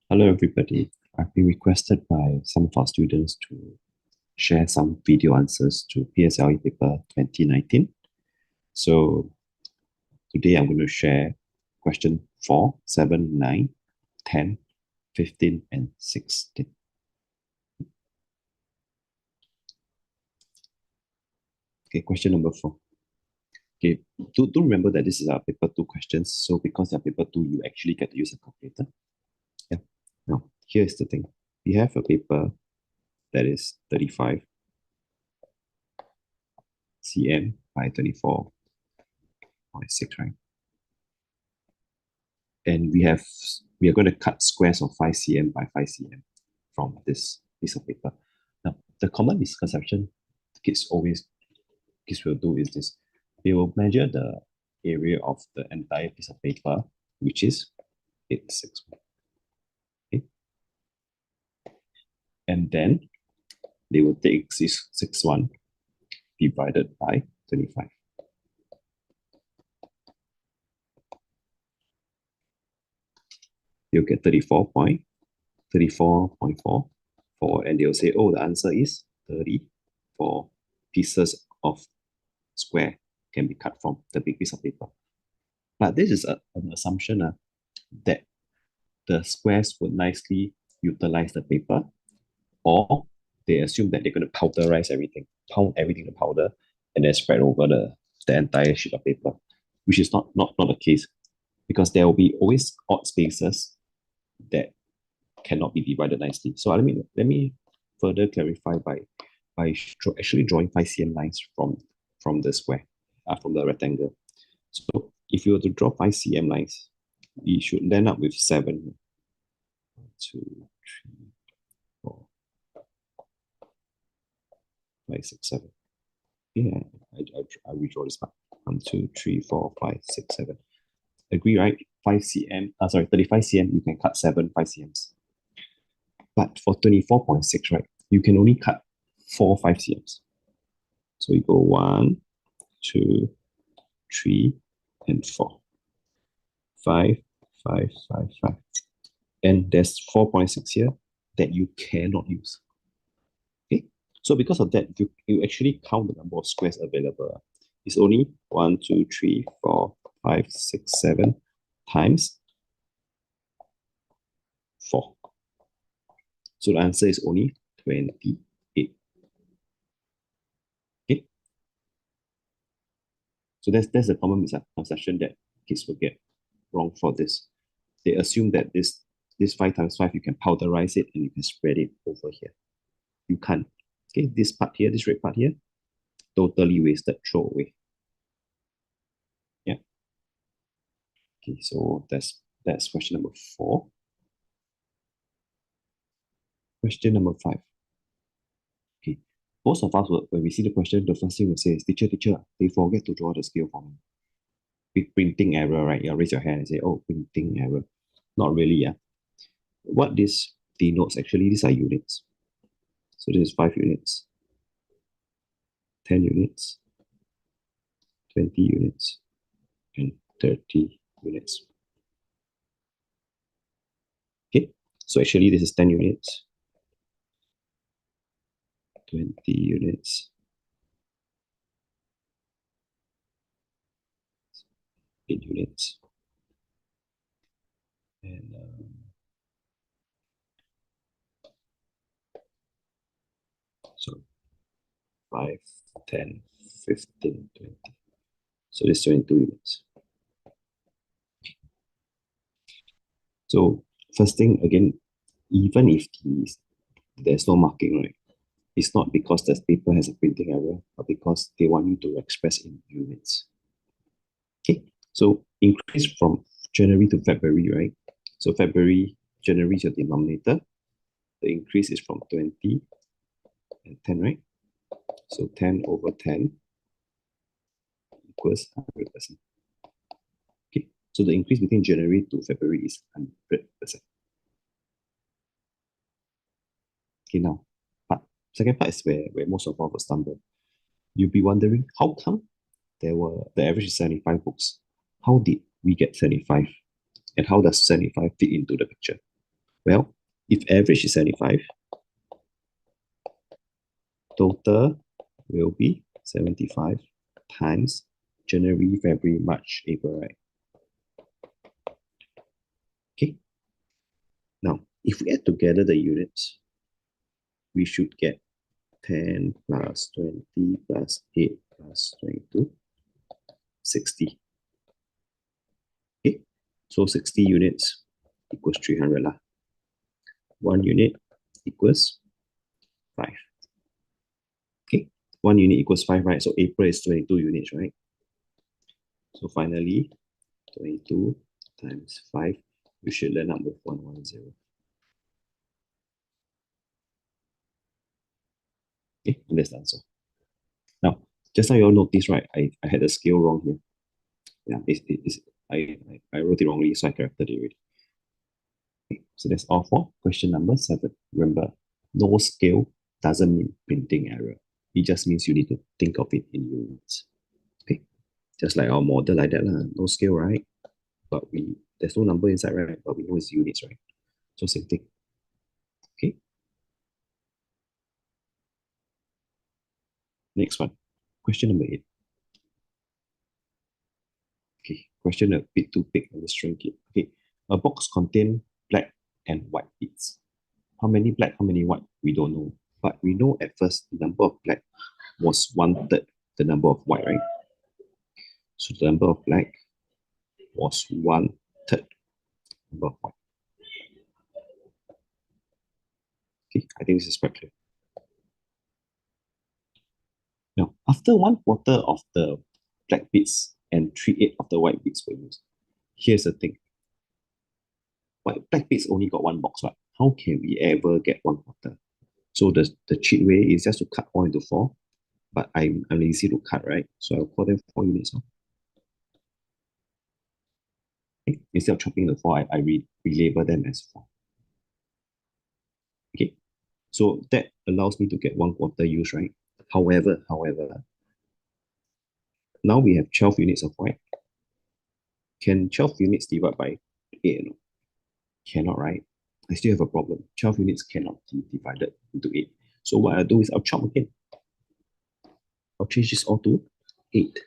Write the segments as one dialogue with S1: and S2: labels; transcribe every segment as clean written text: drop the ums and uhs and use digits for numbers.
S1: Hello, everybody. I've been requested by some of our students to share some video answers to PSLE paper 2019. So today I'm going to share question 4, 7, 9, 10, 15, and 16. Okay, question number 4. Okay, do remember that this is our paper 2 questions. So because they're paper 2, you actually get to use a calculator. Yeah. Now, here's the thing. We have a paper that is 35 cm by 24.6, right? And we are going to cut squares of 5 cm by 5 cm from this piece of paper. Now, the common misconception kids will do is this. They will measure the area of the entire piece of paper, which is 861. Okay? And then they will take 661 divided by 25. You'll get 34.44, and they'll say, oh, the answer is 34 pieces of square can be cut from the big piece of paper. But this is an assumption that the squares would nicely utilize the paper, or they assume that they're going to powderize everything, pound everything to powder, and then spread over the entire sheet of paper, which is not the case, because there will be always odd spaces that cannot be divided nicely. So let me further clarify by actually drawing 5 cm lines from the square, from the rectangle. So if you were to draw 5 cm lines, you should end up with 7. 1, 2, 3, 4, 5, 6, 7. Yeah, I redraw this part. 1, 2, 3, 4, 5, 6, 7. Agree, right? 5 cm, 35 cm, you can cut 5 cms. But for 24.6, right, you can only cut 5 cms. So you go 1, 2, 3, and 4. 5, 5, 5, 5. And there's 4.6 here that you cannot use. Okay, so because of that, you actually count the number of squares available. It's only 1, 2, 3, 4, 5, 6, 7 times 4. So the answer is only 28. Okay, so that's the common misconception that kids will get wrong for this. They assume that this 5 times 5, you can powderize it and you can spread it over here. You can't. Okay, this part here, this red part here, totally wasted, throw away. Yeah. Okay, so that's question number 4. Question number 5. Okay, most of us, when we see the question, the first thing we say is, teacher, they forget to draw the scale for me. Big printing error, right? You raise your hand and say, oh, printing error. Not really, yeah. What this denotes, actually, these are units. So this is 5 units, 10 units, 20 units, and 30 units. Okay, so actually this is 10 units, 20 units, 8 units, and so 5, 10, 15, 20. So this is 22 units. So first thing, again, even if there's no marking, right, it's not because the paper has a printing error, but because they want you to express in units. Okay, so increase from January to February, right? So January is your denominator. The increase is from 20 and 10, right? So 10 over 10 equals 100%. Okay, so the increase between January to February is 100%. Okay, now, second part is where most of us will stumble. You'll be wondering, how come the average is 75 books? How did we get 75? And how does 75 fit into the picture? Well, if average is 75, total will be 75 times January, February, March, April, right? Okay. Now, if we add together the units, we should get 10 plus 20 plus 8 plus 22, 60. Okay. So 60 units equals 300 lah. 1 unit equals 5. Okay. 1 unit equals 5, right? So April is 22 units, right? So finally, 22 times 5, you should end up with 110. Okay, and that's the answer. Now, just now you all notice, right? I had the scale wrong here. Yeah, I wrote it wrongly, so I corrected it already. Okay, so that's all for question number 7. Remember, no scale doesn't mean printing error. It just means you need to think of it in units. Okay, just like our model like that, no scale, right? But there's no number inside, right? But we know it's units, right? So same thing. Okay, next one. Question number 8. Okay, question a bit too big. Let's shrink it. Okay, a box contains black and white bits. How many black, how many white? We don't know. But we know at first the number of black was 1/3 the number of white, right? So the number of black was 1/3 number of white. Okay, I think this is quite clear. Now, after 1/4 of the black bits and 3/8 of the white bits were used, here's the thing. Black bits only got one box, right? How can we ever get 1/4? So the cheat way is just to cut all into 4, but I'm lazy to cut, right? So I'll call them 4 units. Okay? Instead of chopping the 4, I relabel them as 4. Okay, so that allows me to get 1/4 use, right? However, now we have 12 units of white. Can 12 units divide by 8? No? Cannot, right? I still have a problem. 12 units cannot be divided into 8. So what I'll do is I'll chop again. I'll change this all to 8.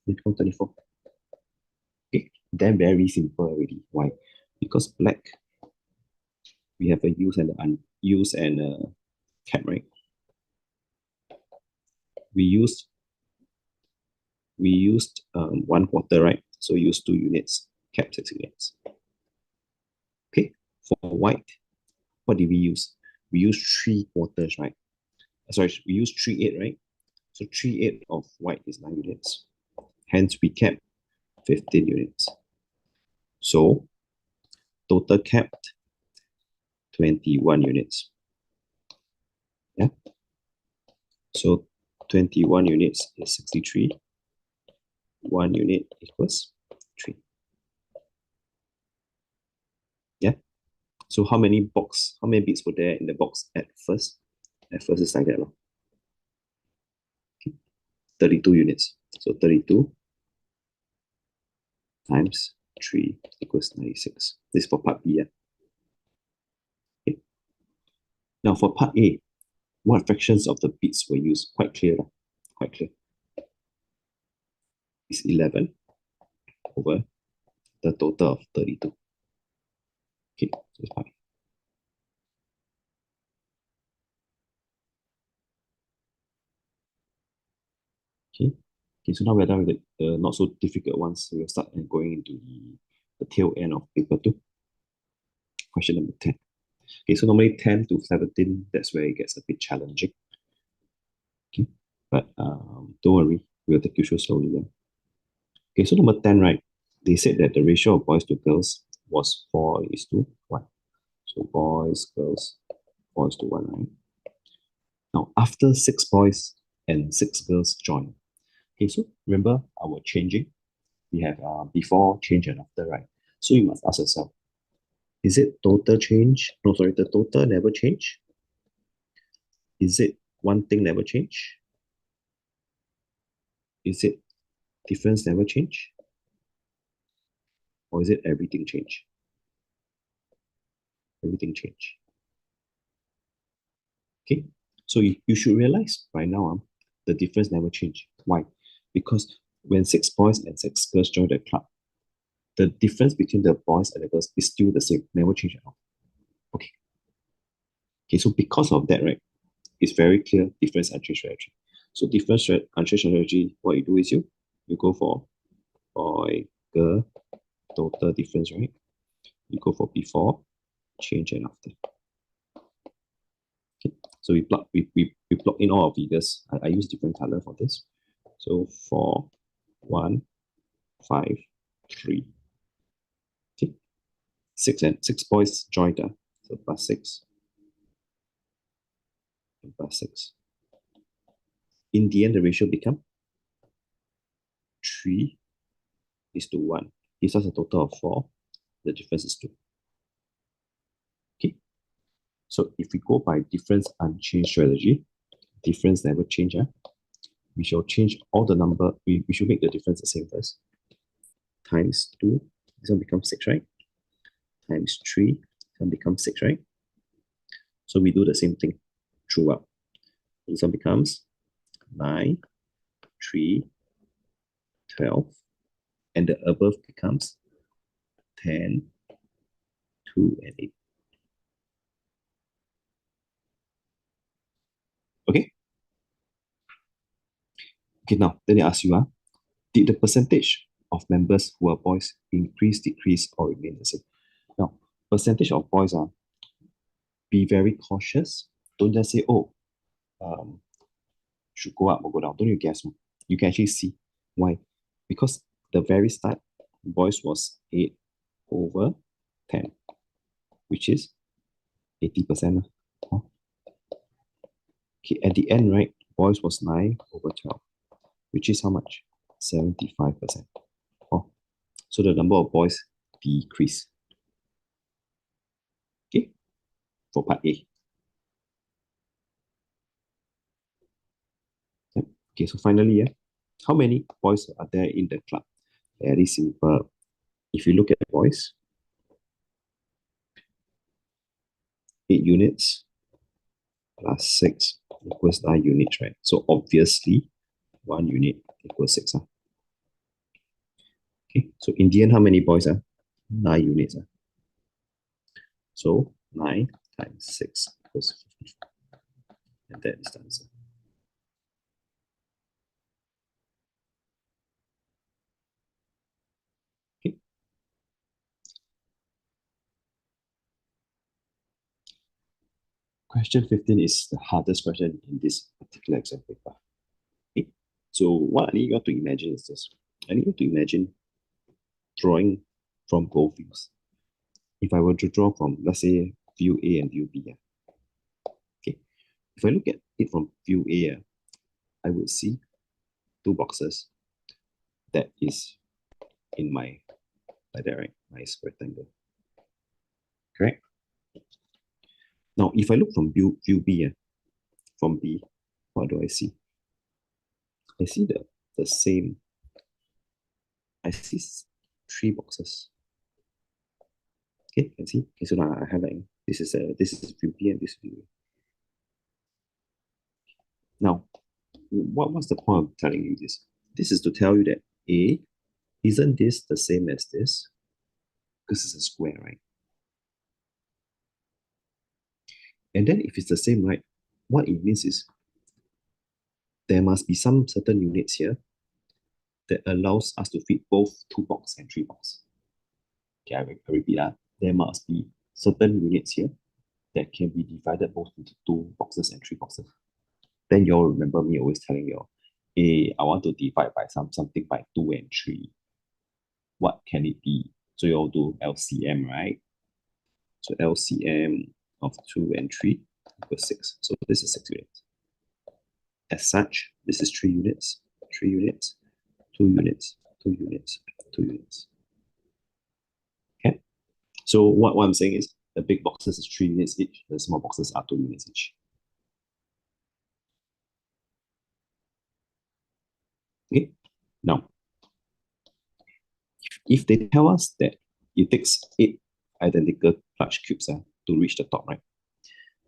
S1: Become 24. Okay, then very simple already. Why? Because black, we have a use and an unused and a cap, right? We used 1/4, right? So use 2 units, cap 6 units. Okay, for white, what did we use? We used 3/4, right? Sorry, we used 3/8, right? So 3/8 of white is 9 units. Hence, we kept 15 units. So total kept 21 units. Yeah. So 21 units is 63. 1 unit equals 3. Yeah. So how many bits were there in the box at first? At first it's like that. Okay. 32 units. So 32 times 3 equals 96. This is for part B. Yeah? Okay. Now for part A, what fractions of the bits were used? Quite clear. Quite clear. It's 11 over the total of 32. Okay, so it's part A. Okay. Okay, so now we're done with the not so difficult ones. We'll start going into the tail end of paper 2. Question number 10. Okay, so normally 10 to 17, that's where it gets a bit challenging. Okay, but don't worry, we'll take you through slowly. Yeah? Okay, so number 10, right? They said that the ratio of boys to girls was 4:1. So boys, girls, 4:1, right? Now, after 6 boys and 6 girls join. Okay, so remember our changing? We have before, change, and after, right? So you must ask yourself, is it total change? No, sorry, the total never change? Is it one thing never change? Is it difference never change? Or is it everything change? Everything change. Okay, so you should realize by now the difference never change. Why? Because when 6 boys and 6 girls join the club, the difference between the boys and the girls is still the same, never change at all. Okay. Okay, so because of that, right, it's very clear difference unchanged strategy. So difference unchanged strategy, what you do is you go for boy, girl, total difference, right? You go for before, change, and after. Okay, so we plug in all our figures. I use different color for this. So 4, 1, 5, 3. Okay, 6 boys joined. So plus 6 and plus 6. In the end, the ratio become 3:1. Gives us a total of 4. The difference is 2. Okay, so if we go by difference unchanged strategy, difference never change. We shall change all the number. We should make the difference the same first. Times 2, this one becomes 6, right? Times 3, this one becomes 6, right? So we do the same thing throughout. This one becomes 9, 3, 12, and the above becomes 10, 2, and 8. Okay? Okay, now, then they ask you, did the percentage of members who are boys increase, decrease, or remain the same? Now, percentage of boys be very cautious. Don't just say, oh, um, should go up or go down. Don't you guess? You can actually see why. Because the very start, boys was 8/10, which is 80%. Okay, at the end, right, boys was 9/12, which is how much? 75%. Oh, so the number of boys decrease. Okay, for part A. Yep. Okay, so finally, how many boys are there in the club? Very simple. If you look at boys, 8 units plus 6 equals 9 units, right? So obviously, 1 unit equals 6. Okay, so in the end, how many boys are? 9 units. So 9 times 6 equals 50. And that is the answer. Okay. Question 15 is the hardest question in this particular exam paper. Okay. So what I need you to imagine is this. I need you to imagine drawing from both views. If I were to draw from, let's say, view A and view B, okay. If I look at it from view A, I would see 2 boxes that is in my, like that, right? My rectangle. Correct? Now, if I look from view B, from B, what do I see? I see the same. I see 3 boxes. Okay, can see. Okay, so now I highlight. This is view B and this view A. Now, what's the point of telling you this? This is to tell you that A, isn't this the same as this? Because it's a square, right? And then if it's the same, right, what it means is there must be some certain units here that allows us to fit both 2 box and 3 box. Okay, I repeat that. There must be certain units here that can be divided both into 2 boxes and 3 boxes. Then you'll remember me always telling you, hey, I want to divide by something by 2 and 3. What can it be? So you'll do LCM, right? So LCM of 2 and 3 equals 6. So this is 6 units. As such, this is 3 units, 3 units, 2 units, 2 units, 2 units. Okay. So what I'm saying is the big boxes is 3 units each, the small boxes are 2 units each. Okay. Now, if they tell us that it takes 8 identical clutch cubes to reach the top, right?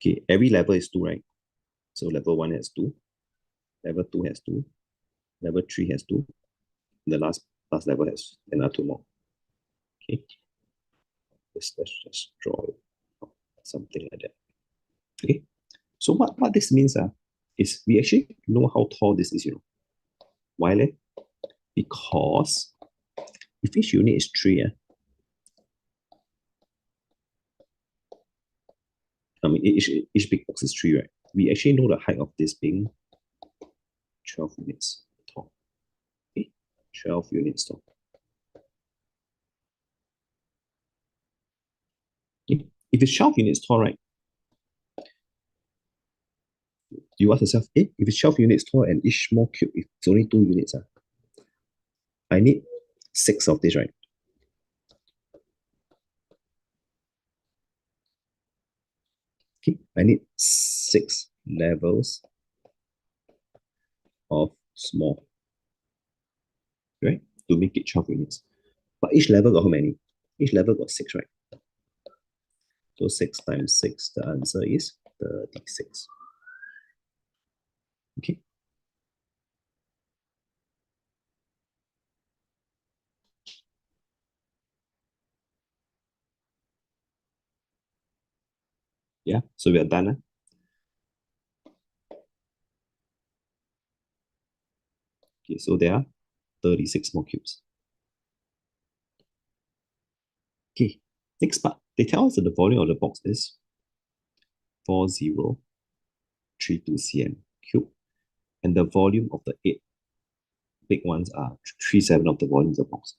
S1: Okay, every level is 2, right? So level 1 has 2, level 2 has 2, level 3 has 2, the last level has another 2 more. Okay, let's just draw it, something like that. Okay, so what this means is we actually know how tall this is, Why? Because if each unit is 3, I mean, each big box is 3, right? We actually know the height of this being 12 units tall. Okay, 12 units tall. Okay. If it's 12 units tall, right? You ask yourself, if it's 12 units tall and each small cube is only 2 units, I need 6 of this, right? Okay, I need 6 levels of small, right? To make it 12 units. But each level got how many? Each level got 6, right? So 6 times 6, the answer is 36. Okay. Yeah, so we are done. Okay, so there are 36 more cubes. Okay, next part. They tell us that the volume of the box is 4032 cm cube, and the volume of the 8 big ones are 37 of the volume of the box.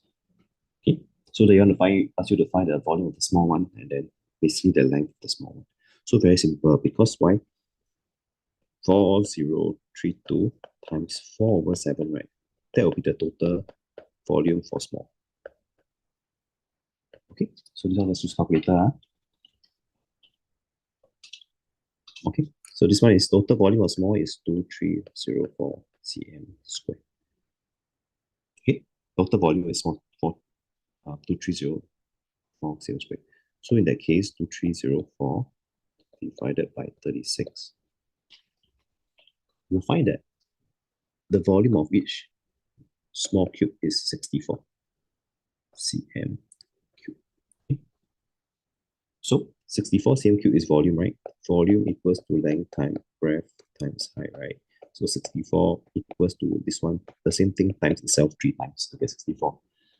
S1: Okay, so they want to ask you to find the volume of the small one, and then basically the length of the small one. So very simple, because why? 4032 times 4 over 7, right? That will be the total volume for small. Okay, so this one, let's use calculator. Okay, so this one is total volume of small is 2304 cm square. Okay, total volume is 2304 cm square. So in that case, 2304 divided by 36, you'll find that the volume of each small cube is 64 cm cube. Okay. So 64 cm cube is volume, right? Volume equals to length times breadth times height, right? So 64 equals to this one, the same thing times itself 3 times to get 64.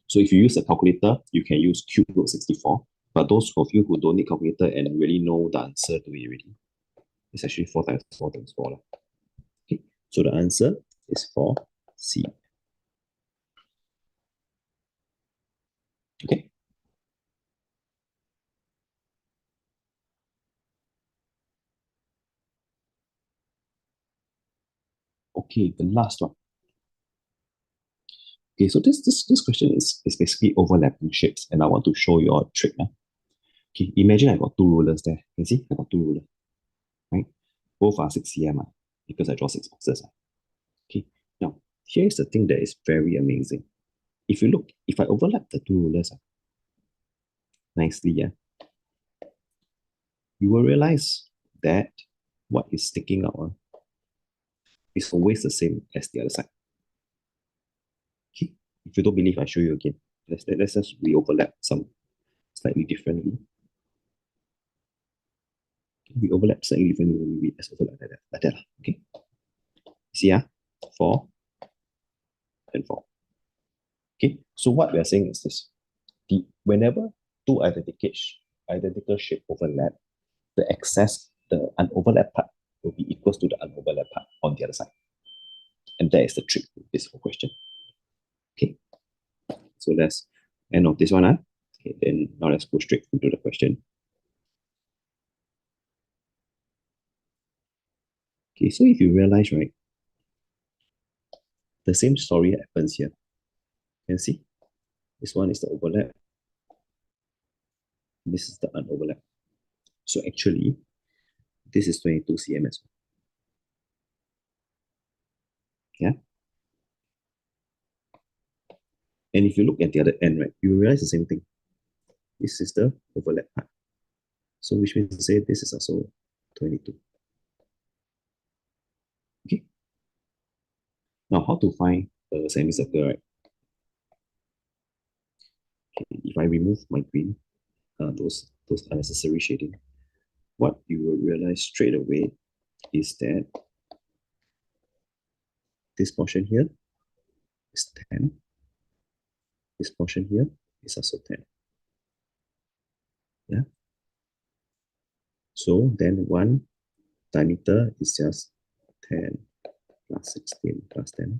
S1: So if you use a calculator, you can use cube root 64. But those of you who don't need calculator and really know the answer to it already, it's actually 4 times 4 times 4. Okay, so the answer is 4C. Okay. Okay, the last one. Okay, so this question is basically overlapping shapes, and I want to show you a trick. Okay, imagine I got 2 rulers there. You can see I got 2 rulers, right? Both are 6 cm because I draw 6 boxes. Okay, now here's the thing that is very amazing. If you look, if I overlap the 2 rulers nicely, you will realize that what is sticking out is always the same as the other side. Okay, if you don't believe, I show you again. Let's just re-overlap some slightly differently. We overlap slightly differently. Let's overlap like that. Okay. See, 4 and 4. Okay. So what we are saying is this: whenever two identical shape overlap, the unoverlapped part will be equals to the unoverlapped part on the other side. And that is the trick with this whole question. Okay. So let's end of this one. Okay, then now let's go straight into the question. Okay, so if you realize, right, the same story happens here. You can see this one is the overlap. This is the unoverlap. So actually, this is 22 cm as well. Yeah. And if you look at the other end, right, you realize the same thing. This is the overlap part. So which means to say this is also 22. Okay. Now, how to find a semicircle, right? Okay, if I remove my green, those unnecessary shading, what you will realize straight away is that this portion here is 10. This portion here is also 10. Yeah. So then one diameter is just 10 plus 16 plus 10.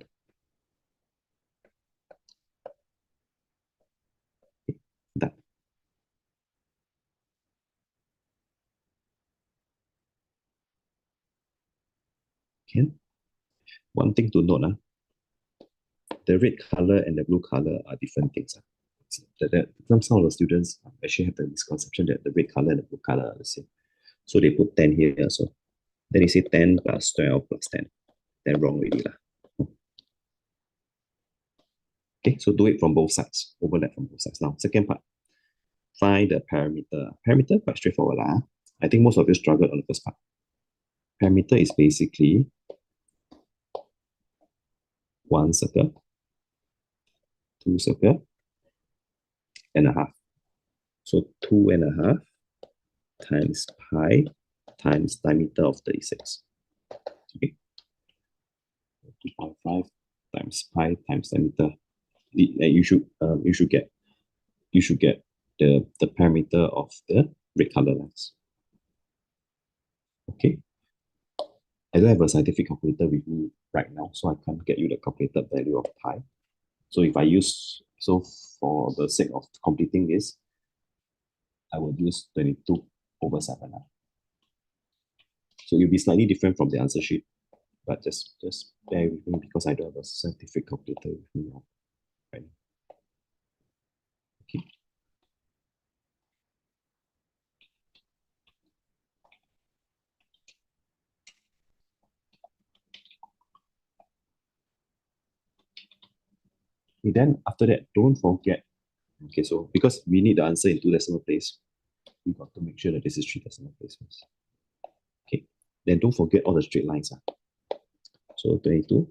S1: Okay, done. Okay. One thing to note, the red color and the blue color are different things. Some of the students actually have the misconception that the red color and the blue color are the same. So they put 10 here also. Then they say 10 plus 12 plus 10. Then wrong already lah. Okay, so do it from both sides. Overlap from both sides. Now, second part. Find the parameter. Parameter, quite straightforward lah. I think most of you struggled on the first part. Parameter is basically one circle, two circle, and a half. So 2.5 times pi times diameter of 36. Okay. 2.5 times pi times diameter. You should get the parameter of the red color lines. Okay. I don't have a scientific calculator with me right now, so I can't get you the calculated value of pi. So if I use, so for the sake of completing this, I will use 22 over 7. So it'll be slightly different from the answer sheet, but just bear with me because I don't have a scientific calculator with me now. Right. Okay. Okay, then after that, don't forget. Okay, so because we need the answer in 2 decimal place, we got to make sure that this is 3 decimal place first. Okay, then don't forget all the straight lines. So 22,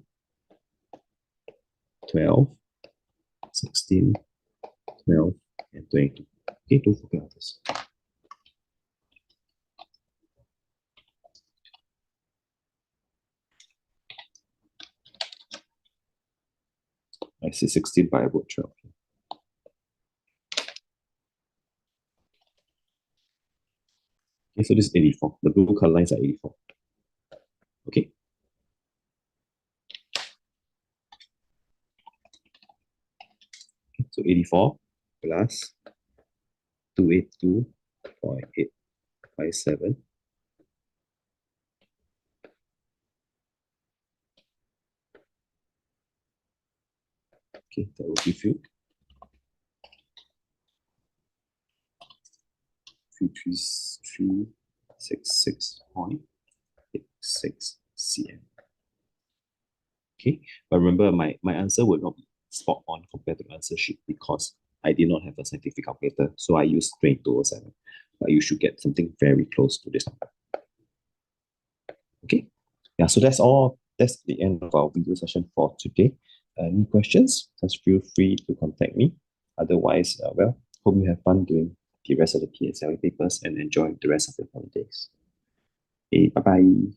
S1: 12, 16, 12, and 22. Okay, don't forget all this. I see 16, but I wrote 12. Okay, so this is 84. The blue color lines are 84. Okay. So 84 plus 282.857. Okay, that will give you 366.86 cm. Okay, but remember my answer would not be spot on compared to the answer sheet because I did not have a scientific calculator, so I used 2207. But you should get something very close to this number. Okay, yeah, so that's all. That's the end of our video session for today. Any questions? Just feel free to contact me. Otherwise, well, hope you have fun doing the rest of the PSLE papers and enjoy the rest of your holidays. Okay, bye-bye.